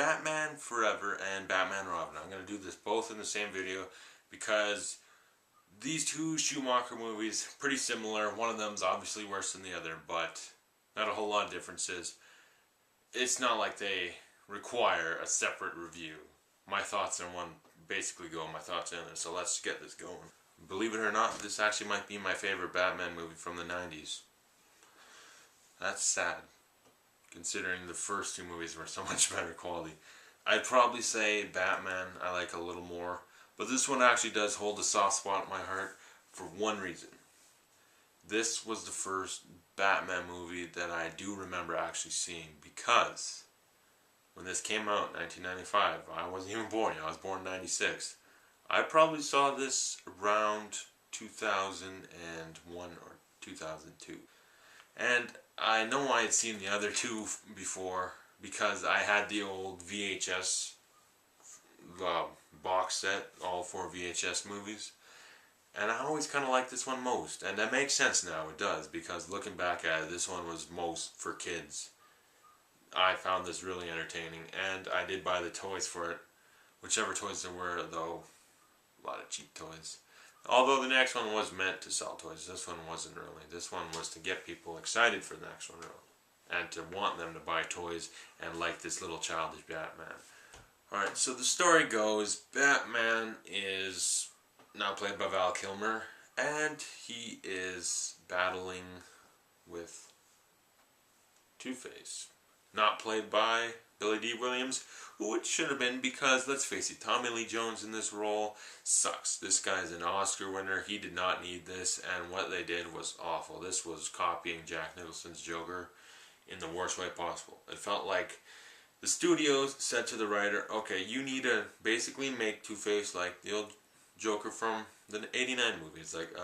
Batman Forever and Batman Robin. I'm going to do this both in the same video because these two Schumacher movies pretty similar. One of them's obviously worse than the other, but not a whole lot of differences. It's not like they require a separate review. My thoughts in one basically go my thoughts in it, so let's get this going. Believe it or not, this actually might be my favorite Batman movie from the 90s. That's sad, considering the first two movies were so much better quality. I'd probably say Batman I like a little more, but this one actually does hold a soft spot in my heart for one reason. This was the first Batman movie that I do remember actually seeing, because when this came out in 1995, I wasn't even born yet. I was born in 96. I probably saw this around 2001 or 2002. And I know I had seen the other two before because I had the old VHS box set, all four VHS movies. And I always kind of liked this one most. And that makes sense now, it does, because looking back at it, this one was most for kids. I found this really entertaining, and I did buy the toys for it. Whichever toys there were, though, a lot of cheap toys. Although the next one was meant to sell toys, this one wasn't really. This one was to get people excited for the next one, really, and to want them to buy toys and like this little childish Batman. Alright, so the story goes, Batman is now played by Val Kilmer, and he is battling with Two-Face. Not played by Billy D. Williams, who it should have been, because let's face it, Tommy Lee Jones in this role sucks. This guy's an Oscar winner. He did not need this, and what they did was awful. This was copying Jack Nicholson's Joker in the worst way possible. It felt like the studios said to the writer, okay, you need to basically make Two-Face like the old Joker from the 89 movie. It's like,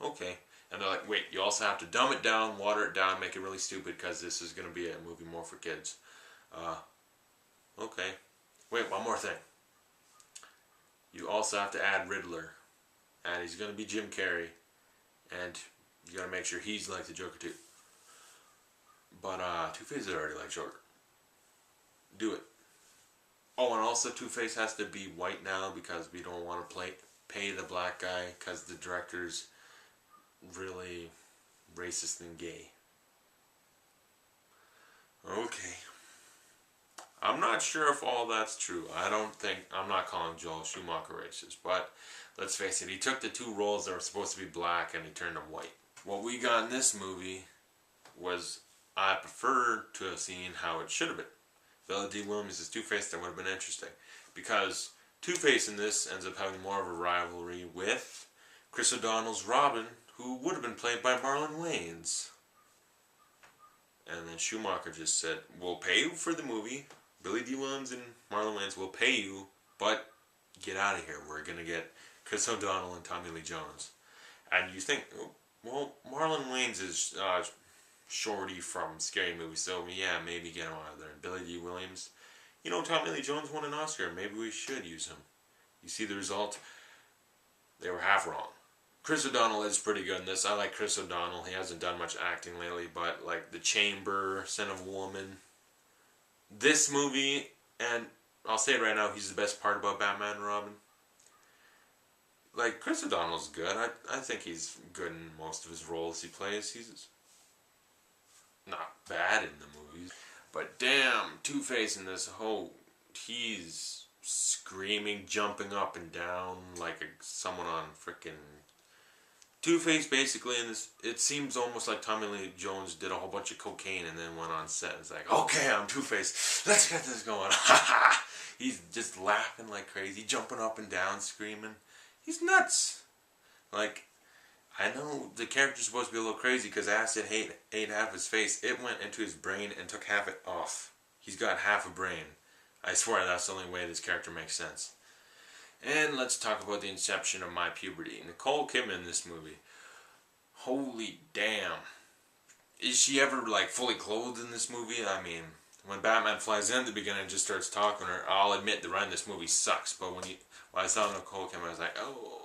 okay. And they're like, wait, you also have to dumb it down, water it down, make it really stupid, because this is going to be a movie more for kids. Okay. Wait, one more thing. You also have to add Riddler. And he's going to be Jim Carrey. And you got to make sure he's like the Joker too. But Two-Face is already like Joker. Do it. Oh, and also Two-Face has to be white now, because we don't want to pay the black guy, because the director's really racist and gay. Okay. I'm not sure if all that's true. I'm not calling Joel Schumacher racist, but let's face it, he took the two roles that were supposed to be black and he turned them white. What we got in this movie was, I prefer to have seen how it should have been. Billy D. Williams as Two-Face, that would have been interesting, because Two-Face in this ends up having more of a rivalry with Chris O'Donnell's Robin, who would have been played by Marlon Wayans. And then Schumacher just said, we'll pay you for the movie. Billy D. Williams and Marlon Wayans will pay you, but get out of here. We're going to get Chris O'Donnell and Tommy Lee Jones. And you think, well, Marlon Wayans is Shorty from Scary Movie, so yeah, maybe get him out of there. And Billy D. Williams, you know, Tommy Lee Jones won an Oscar. Maybe we should use him. You see the result? They were half wrong. Chris O'Donnell is pretty good in this. I like Chris O'Donnell. He hasn't done much acting lately, but like The Chamber, Son of a Woman. This movie, and I'll say it right now, he's the best part about Batman and Robin. Like, Chris O'Donnell's good. I think he's good in most of his roles he plays. He's not bad in the movies. But damn, Two-Face in this, he's screaming, jumping up and down like someone on frickin' Two-Face basically in this. It seems almost like Tommy Lee Jones did a whole bunch of cocaine and then went on set. It's like, okay, I'm Two-Face. Let's get this going. He's just laughing like crazy, jumping up and down, screaming. He's nuts. Like, I know the character's supposed to be a little crazy because acid ate half his face. It went into his brain and took half it off. He's got half a brain. I swear that's the only way this character makes sense. And let's talk about the inception of my puberty. Nicole Kidman in this movie. Holy damn. Is she ever like fully clothed in this movie? I mean, when Batman flies in at the beginning and just starts talking to her, I'll admit the run of this movie sucks. But when I saw Nicole Kidman, I was like, oh.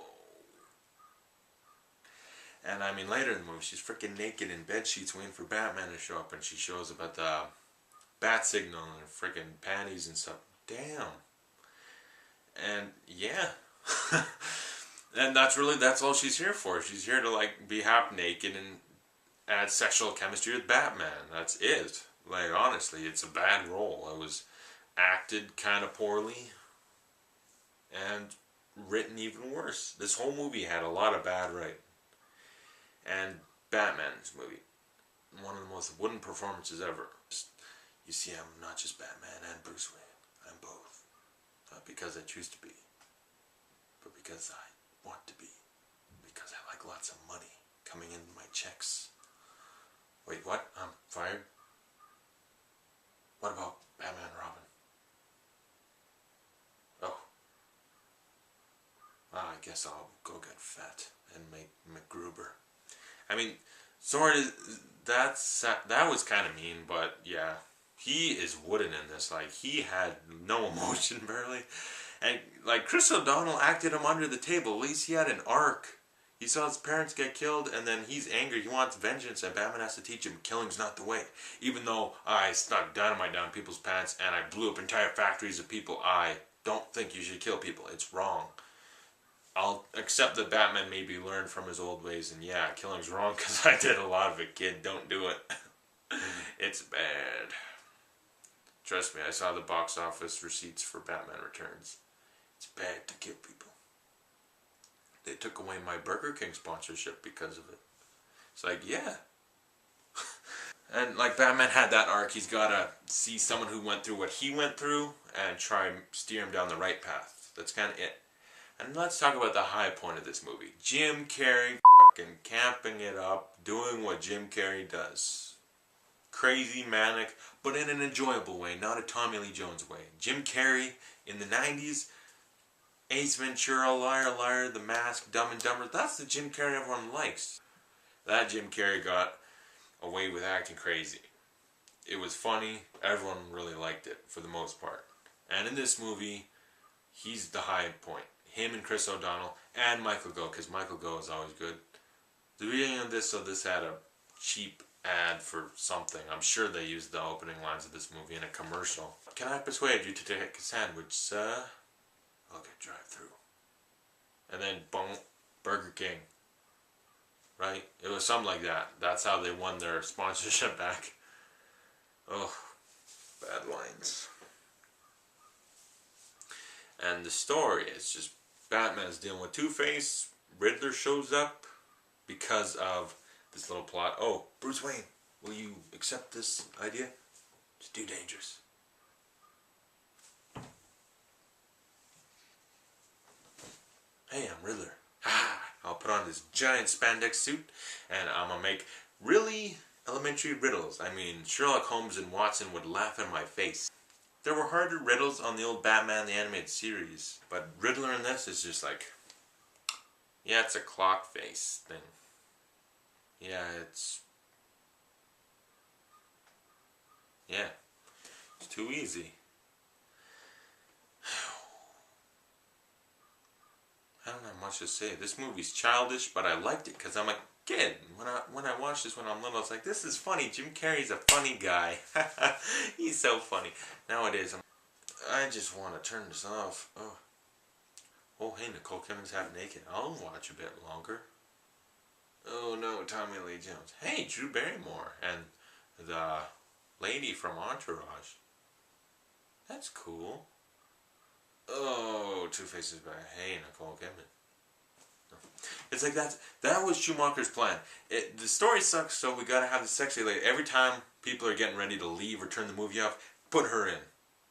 And I mean, later in the movie, she's freaking naked in bed sheets waiting for Batman to show up, and she shows up at the bat signal and her freaking panties and stuff. damn. And yeah. And that's all she's here for. She's here to like be half naked and add sexual chemistry with Batman. That's it. Like honestly, it's a bad role. It was acted kind of poorly and written even worse. This whole movie had a lot of bad writing. And Batman's movie, one of the most wooden performances ever. You see, I'm not just Batman and Bruce Wayne. I'm both. Not because I choose to be, but because I want to be. Because I like lots of money coming into my checks. Wait, what? I'm fired? What about Batman and Robin? Oh. Well, I guess I'll go get fat and make McGruber. I mean, sort of, that was kind of mean, but yeah. He is wooden in this. Like, he had no emotion, barely. And, like, Chris O'Donnell acted him under the table. At least he had an arc. He saw his parents get killed, and then he's angry. He wants vengeance, and Batman has to teach him killing's not the way. Even though I stuck dynamite down people's pants, and I blew up entire factories of people, I don't think you should kill people. It's wrong. I'll accept that Batman maybe learned from his old ways, and yeah, killing's wrong, because I did a lot of it, kid. Don't do it. It's bad. Trust me, I saw the box office receipts for Batman Returns. It's bad to kill people. They took away my Burger King sponsorship because of it. It's like, yeah. And like Batman had that arc, he's got to see someone who went through what he went through and try and steer him down the right path. That's kind of it. And let's talk about the high point of this movie. Jim Carrey fucking camping it up, doing what Jim Carrey does. Crazy, manic, but in an enjoyable way, not a Tommy Lee Jones way. Jim Carrey in the 90s, Ace Ventura, Liar Liar, The Mask, Dumb and Dumber, that's the Jim Carrey everyone likes. That Jim Carrey got away with acting crazy. It was funny, everyone really liked it for the most part. And in this movie, he's the high point. Him and Chris O'Donnell and Michael Gough, because Michael Gough is always good. The beginning of this, so this had a cheap ad for something. I'm sure they used the opening lines of this movie in a commercial. Can I persuade you to take a sandwich, sir? I'll get drive-through. And then, boom, Burger King. Right? It was something like that. That's how they won their sponsorship back. Oh, bad lines. And the story is just Batman's dealing with Two-Face. Riddler shows up because of this little plot. Oh, Bruce Wayne, will you accept this idea? It's too dangerous. Hey, I'm Riddler. I'll put on this giant spandex suit and I'm gonna make really elementary riddles. I mean, Sherlock Holmes and Watson would laugh in my face. There were harder riddles on the old Batman the Animated Series, but Riddler in this is just like, yeah, it's a clock face thing. Yeah, it's too easy. I don't have much to say. This movie's childish, but I liked it because I'm a kid. When I watched this when I'm little, I was like, this is funny. Jim Carrey's a funny guy. He's so funny. Nowadays, I just want to turn this off. Oh, hey, Nicole Kidman's half naked. I'll watch a bit longer. Oh no, Tommy Lee Jones. Hey, Drew Barrymore and the lady from Entourage. That's cool. Oh, Two-Face is back. Hey, Nicole Kidman. It's like that was Schumacher's plan. The story sucks, so we gotta have the sexy lady. Every time people are getting ready to leave or turn the movie off, put her in.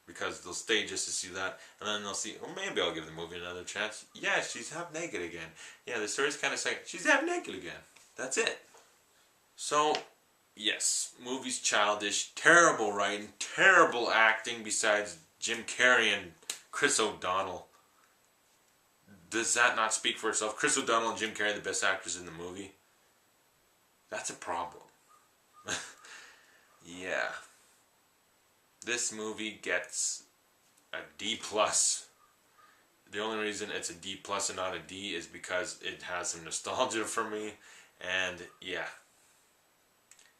Because they'll stay just to see that, and then they'll see, oh, maybe I'll give the movie another chance. Yeah, she's half naked again. Yeah, the story's kind of saying, she's half naked again. That's it. So, yes, movie's childish, terrible writing, terrible acting besides Jim Carrey and Chris O'Donnell. Does that not speak for itself? Chris O'Donnell and Jim Carrey, the best actors in the movie? That's a problem. Yeah. This movie gets a D+. The only reason it's a D+ and not a D is because it has some nostalgia for me. And yeah.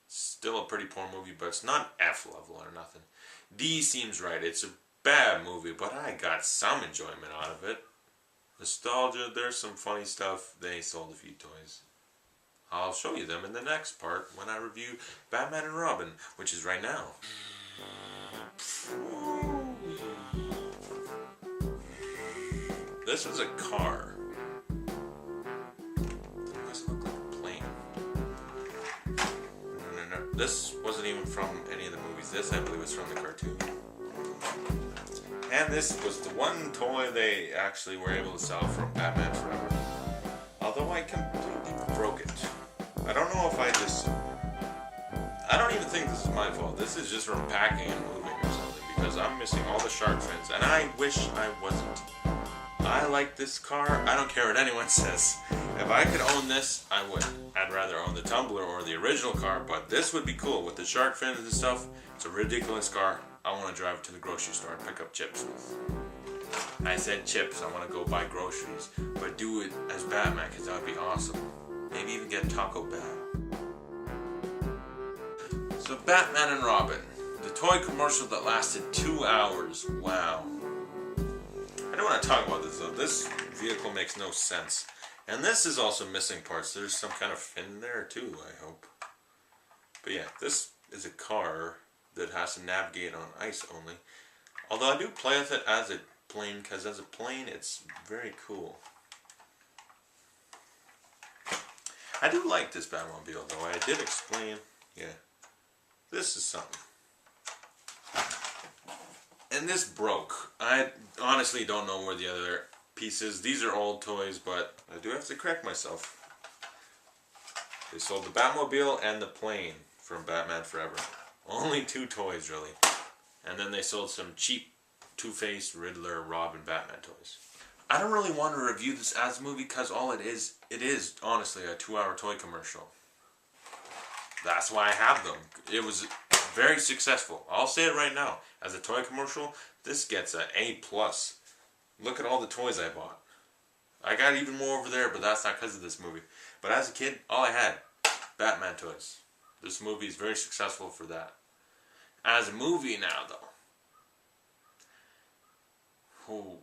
Still a pretty poor movie, but it's not F level or nothing. D seems right. It's a bad movie, but I got some enjoyment out of it. Nostalgia, there's some funny stuff. They sold a few toys. I'll show you them in the next part when I review Batman and Robin, which is right now. This was a car. It doesn't look like a plane. No. This wasn't even from any of the movies. This, I believe, was from the cartoon. And this was the one toy they actually were able to sell from Batman Forever. Although I completely broke it. I don't know if I don't even think this is my fault. This is just from packing and moving or something, because I'm missing all the shark fins, and I wish I wasn't. I like this car. I don't care what anyone says. If I could own this, I would. I'd rather own the Tumbler or the original car, but this would be cool. With the shark fins and stuff, it's a ridiculous car. I want to drive it to the grocery store and pick up chips with. I said chips. I want to go buy groceries, but do it as Batman, because that would be awesome. Maybe even get Taco Bell. So Batman and Robin, the toy commercial that lasted 2 hours. Wow. I don't want to talk about this though. This vehicle makes no sense. And this is also missing parts. There's some kind of fin there too, I hope. But yeah, this is a car that has to navigate on ice only. Although I do play with it as a plane, because as a plane it's very cool. I do like this Batmobile though. I did explain, yeah. This is something. And this broke. I honestly don't know where the other pieces. These are old toys, but I do have to correct myself. They sold the Batmobile and the plane from Batman Forever. Only 2 toys, really. And then they sold some cheap Two-Face, Riddler, Robin, Batman toys. I don't really want to review this as a movie, because all it is honestly a 2-hour toy commercial. That's why I have them. It was very successful. I'll say it right now. As a toy commercial, this gets an A+. Look at all the toys I bought. I got even more over there, but that's not because of this movie. But as a kid, all I had, Batman toys. This movie is very successful for that. As a movie now, though. Ooh.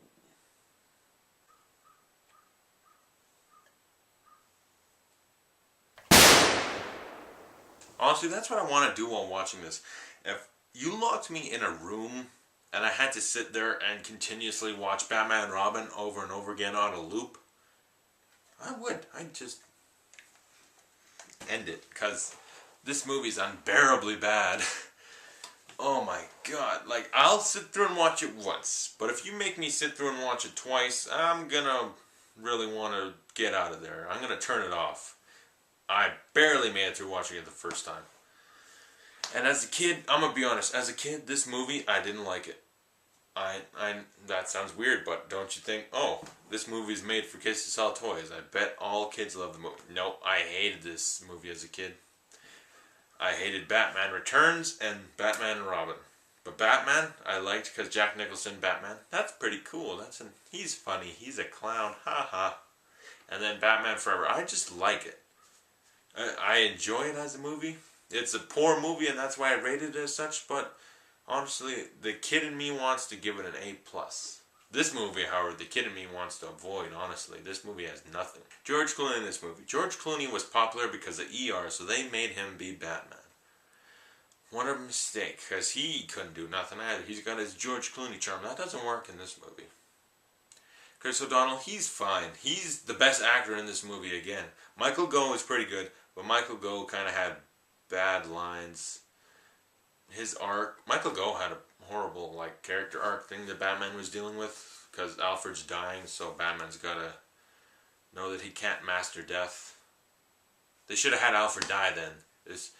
Honestly, that's what I want to do while watching this. If you locked me in a room and I had to sit there and continuously watch Batman and Robin over and over again on a loop, I would. I'd just end it, because this movie's unbearably bad. Oh my god. Like, I'll sit through and watch it once, but if you make me sit through and watch it twice, I'm gonna really want to get out of there. I'm gonna turn it off. I barely made it through watching it the first time. And as a kid, I'm gonna be honest, as a kid, this movie, I didn't like it. That sounds weird, but don't you think, oh, this movie's made for kids to sell toys. I bet all kids love the movie. Nope, I hated this movie as a kid. I hated Batman Returns and Batman and Robin. But Batman, I liked, because Jack Nicholson, Batman, that's pretty cool. He's funny, he's a clown, haha. And then Batman Forever, I just like it. I enjoy it as a movie. It's a poor movie, and that's why I rated it as such, but honestly, the kid in me wants to give it an A+. This movie, however, the kid in me wants to avoid, honestly. This movie has nothing. George Clooney in this movie. George Clooney was popular because of ER, so they made him be Batman. What a mistake, because he couldn't do nothing either. He's got his George Clooney charm. That doesn't work in this movie. Chris O'Donnell, he's fine. He's the best actor in this movie again. Michael Gough is pretty good, but Michael Gough kind of had bad lines. His arc, Michael Gough had a horrible character arc thing that Batman was dealing with, because Alfred's dying, so Batman's gotta know that he can't master death. They should have had Alfred die then. It's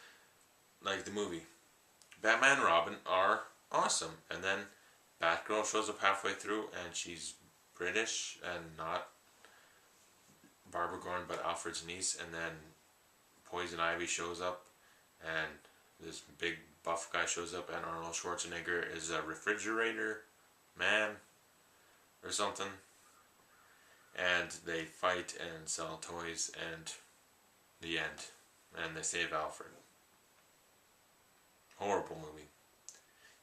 like the movie. Batman and Robin are awesome, and then Batgirl shows up halfway through, and she's British and not Barbara Gordon, but Alfred's niece, and then Poison Ivy shows up, and this big buff guy shows up, and Arnold Schwarzenegger is a refrigerator man or something, and they fight and sell toys, and the end, and they save Alfred. Horrible movie.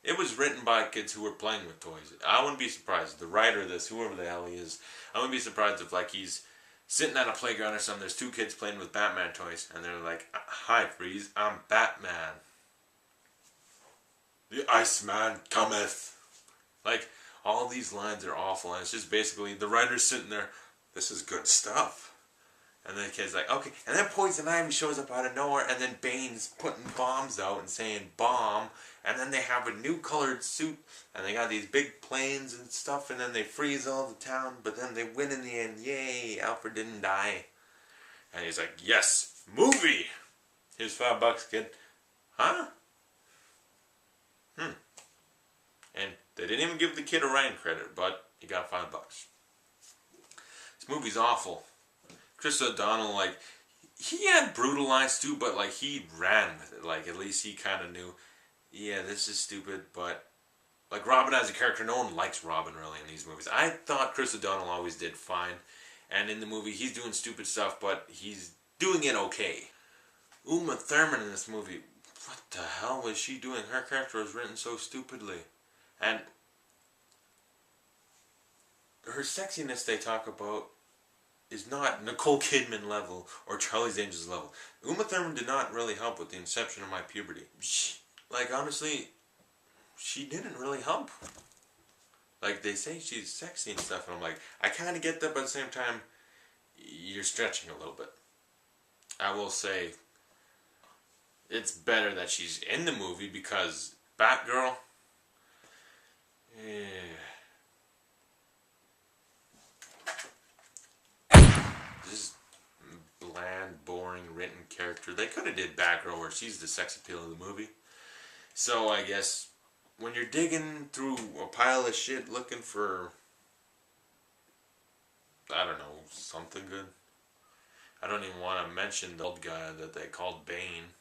It was written by kids who were playing with toys. I wouldn't be surprised. The writer of this, whoever the hell he is, I wouldn't be surprised if like he's sitting at a playground or something. There's two kids playing with Batman toys, and they're like, "Hi, Freeze, I'm Batman. The Iceman cometh." Like, all these lines are awful, and it's just basically the writer's sitting there, this is good stuff. And then the kid's like, okay. And then Poison Ivy shows up out of nowhere, and then Bane's putting bombs out and saying bomb. And then they have a new colored suit, and they got these big planes and stuff, and then they freeze all the town, but then they win in the end. Yay, Alfred didn't die. And he's like, yes, movie! Here's $5, kid. Huh? And they didn't even give the kid a writing credit, but he got $5. This movie's awful. Chris O'Donnell, like, he had brutal lines too, but like he ran with it. Like, at least he kind of knew, yeah, this is stupid, but like Robin as a character, no one likes Robin really in these movies. I thought Chris O'Donnell always did fine, and in the movie he's doing stupid stuff, but he's doing it okay. Uma Thurman in this movie, what the hell was she doing? Her character was written so stupidly, and her sexiness they talk about is not Nicole Kidman level or Charlie's Angels level. Uma Thurman did not really help with the inception of my puberty. Like, honestly, she didn't really help. Like, they say she's sexy and stuff, and I'm like, I kind of get that, but at the same time, you're stretching a little bit. I will say, it's better that she's in the movie because Batgirl, this bland, boring, written character. They could have did Batgirl where she's the sex appeal of the movie. So I guess when you're digging through a pile of shit looking for, I don't know, something good. I don't even want to mention the old guy that they called Bane.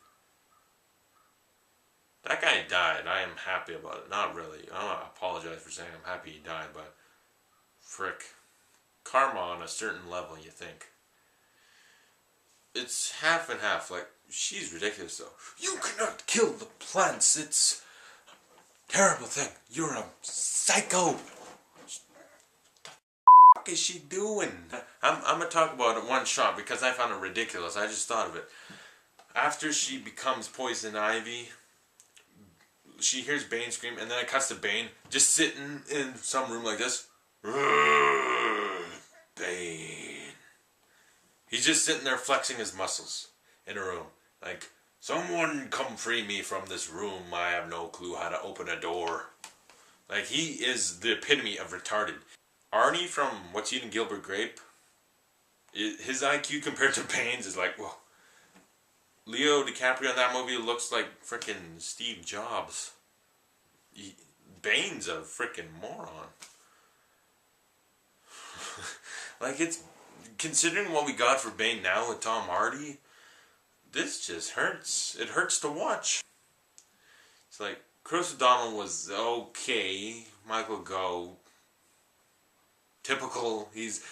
That guy died. I am happy about it. Not really. I don't apologize for saying I'm happy he died, but frick. Karma on a certain level, you think. It's half and half. Like, she's ridiculous though. You cannot kill the plants. It's a terrible thing. You're a psycho. What the fuck is she doing? I'm gonna talk about it one shot because I found it ridiculous. I just thought of it. After she becomes Poison Ivy, she hears Bane scream, and then it cuts to Bane just sitting in some room like this. Bane. He's just sitting there flexing his muscles in a room. Like, someone come free me from this room. I have no clue how to open a door. Like, he is the epitome of retarded. Arnie from What's Eating Gilbert Grape, his IQ compared to Bane's is like, whoa. Leo DiCaprio in that movie looks like frickin' Steve Jobs. Bane's a frickin' moron. Like, it's, considering what we got for Bane now with Tom Hardy, this just hurts. It hurts to watch. It's like, Chris O'Donnell was okay. Michael Gough, typical. He's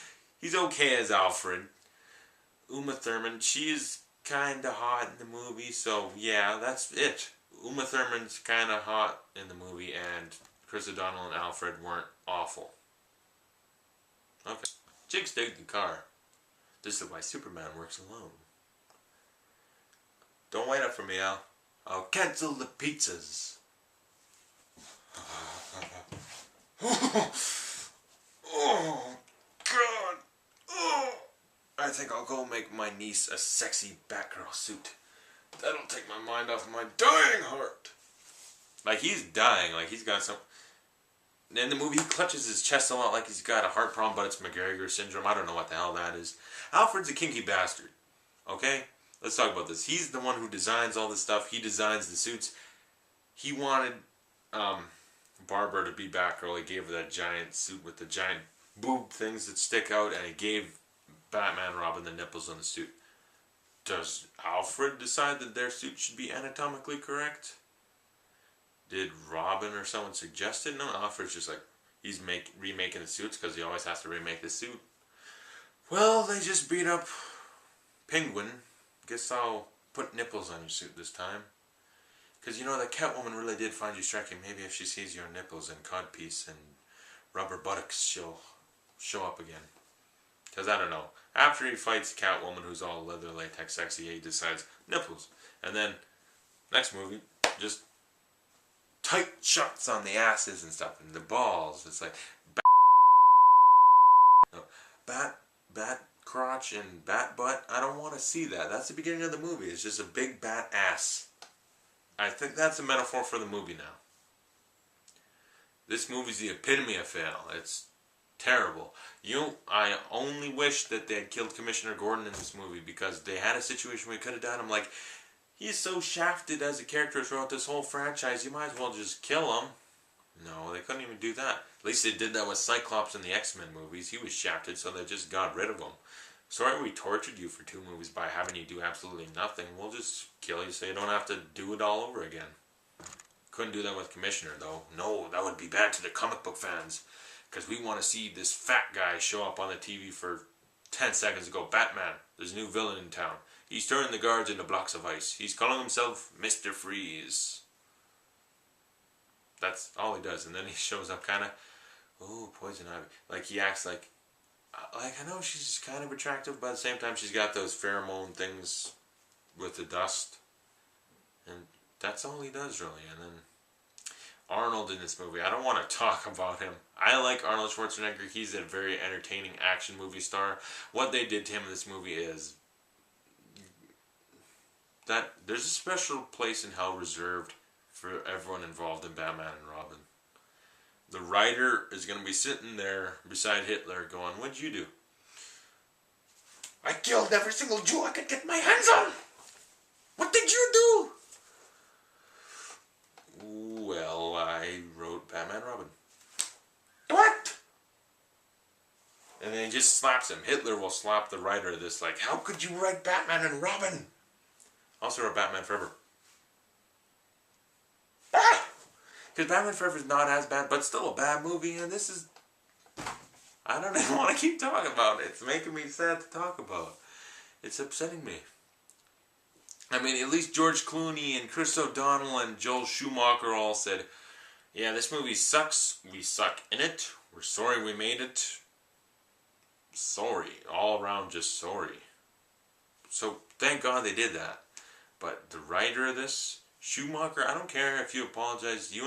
okay as Alfred. Uma Thurman, she's kinda hot in the movie, so yeah, that's it. Uma Thurman's kinda hot in the movie, and Chris O'Donnell and Alfred weren't awful. Okay. Chicks dig the car. This is why Superman works alone. Don't wait up for me, Al. I'll cancel the pizzas. Oh, God. Oh. I think I'll go make my niece a sexy Batgirl suit. That'll take my mind off my dying heart. Like, he's dying. Like, he's got some... In the movie, he clutches his chest a lot like he's got a heart problem, but it's McGregor syndrome. I don't know what the hell that is. Alfred's a kinky bastard. Okay? Let's talk about this. He's the one who designs all this stuff. He designs the suits. He wanted Barbara to be Batgirl. He gave her that giant suit with the giant boob things that stick out, and he gave Batman Robin the nipples on the suit. Does Alfred decide that their suit should be anatomically correct? Did Robin or someone suggest it? No, Alfred's just like, he's remaking the suits because he always has to remake the suit. Well, they just beat up Penguin. Guess I'll put nipples on your suit this time. Because you know that Catwoman really did find you striking. Maybe if she sees your nipples and codpiece and rubber buttocks, she'll show up again. Because I don't know. After he fights Catwoman, who's all leather, latex, sexy, he decides nipples. And then, next movie, just tight shots on the asses and stuff. And the balls. It's like, bat crotch and bat butt. I don't want to see that. That's the beginning of the movie. It's just a big bat ass. I think that's a metaphor for the movie now. This movie's the epitome of fail. It's terrible. I only wish that they had killed Commissioner Gordon in this movie, because they had a situation where he could have done him. Like, he's so shafted as a character throughout this whole franchise, you might as well just kill him. No, they couldn't even do that. At least they did that with Cyclops in the X-Men movies. He was shafted, so they just got rid of him. Sorry we tortured you for 2 movies by having you do absolutely nothing. We'll just kill you so you don't have to do it all over again. Couldn't do that with Commissioner, though. No, that would be bad to the comic book fans. Because we want to see this fat guy show up on the TV for 10 seconds and go, Batman, there's a new villain in town. He's turning the guards into blocks of ice. He's calling himself Mr. Freeze. That's all he does. And then he shows up kind of, oh, Poison Ivy. Like, he acts like, I know she's kind of attractive, but at the same time she's got those pheromone things with the dust. And that's all he does, really. And then Arnold in this movie, I don't want to talk about him. I like Arnold Schwarzenegger. He's a very entertaining action movie star. What they did to him in this movie is that there's a special place in hell reserved for everyone involved in Batman and Robin. The writer is going to be sitting there beside Hitler going, what'd you do? I killed every single Jew I could get my hands on. What did you do? Well, I wrote Batman and Robin. What? And then he just slaps him. Hitler will slap the writer of this like, how could you write Batman and Robin? Also wrote Batman Forever. Because Batman Forever is not as bad, but still a bad movie, and this is... I don't even want to keep talking about it. It's making me sad to talk about. It's upsetting me. I mean, at least George Clooney and Chris O'Donnell and Joel Schumacher all said, yeah, this movie sucks. We suck in it. We're sorry we made it. Sorry. All around just sorry. So, thank God they did that. But the writer of this... Schumacher, I don't care if you apologize. You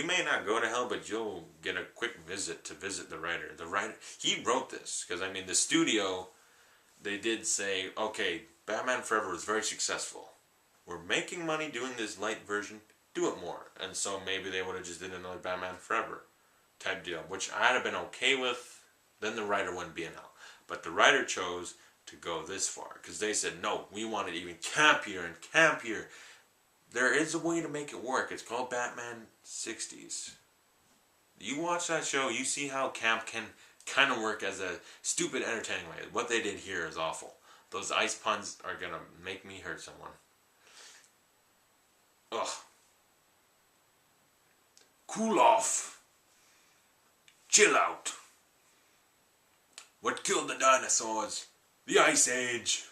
may not go to hell, but you'll get a quick visit to visit the writer. The writer, he wrote this because I mean the studio, they did say, okay, Batman Forever was very successful. We're making money doing this light version. Do it more. And so maybe they would have just did another Batman Forever type deal, which I'd have been okay with. Then the writer wouldn't be in hell. But the writer chose to go this far because they said, no, we want it even campier and campier. There is a way to make it work. It's called Batman 60s. You watch that show, you see how camp can kind of work as a stupid, entertaining way. What they did here is awful. Those ice puns are going to make me hurt someone. Ugh. Cool off. Chill out. What killed the dinosaurs? The Ice Age.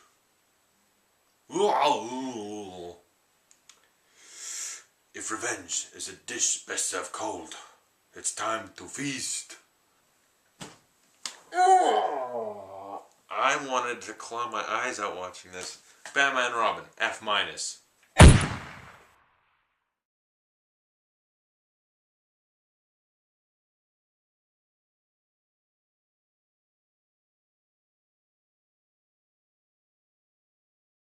Ooh. If revenge is a dish best served cold, it's time to feast. I wanted to claw my eyes out watching this. Batman and Robin, F-.